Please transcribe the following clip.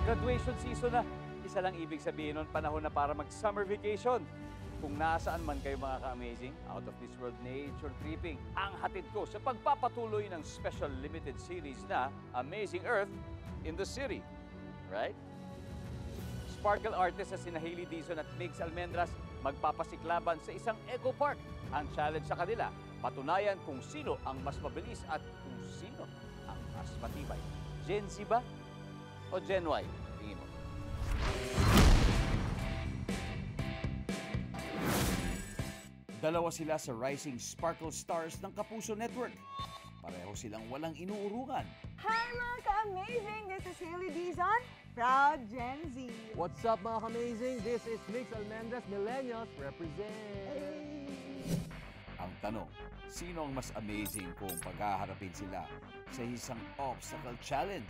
Graduation season na. Isa lang ibig sabihin nun, panahon na para mag-summer vacation. Kung nasaan man kayo mga ka-amazing, out of this world nature tripping, ang hatid ko sa pagpapatuloy ng special limited series na Amazing Earth in the City. Right? Sparkle artists na sina Hailey Dizon at Migs Almendras magpapasiklaban sa isang eco park. Ang challenge sa kanila, patunayan kung sino ang mas mabilis at kung sino ang mas matibay. Gen Z ba? O Gen Y? Tingin mo. Dalawa sila sa Rising Sparkle Stars ng Kapuso Network. Pareho silang walang inuurungan. Hi mga ka-amazing! This is Hailey Dizon, proud Gen Z. What's up mga ka-amazing? This is Mix Almendras, Millennials represent! Ang tanong, sino ang mas amazing kung paghaharapin sila sa isang obstacle challenge?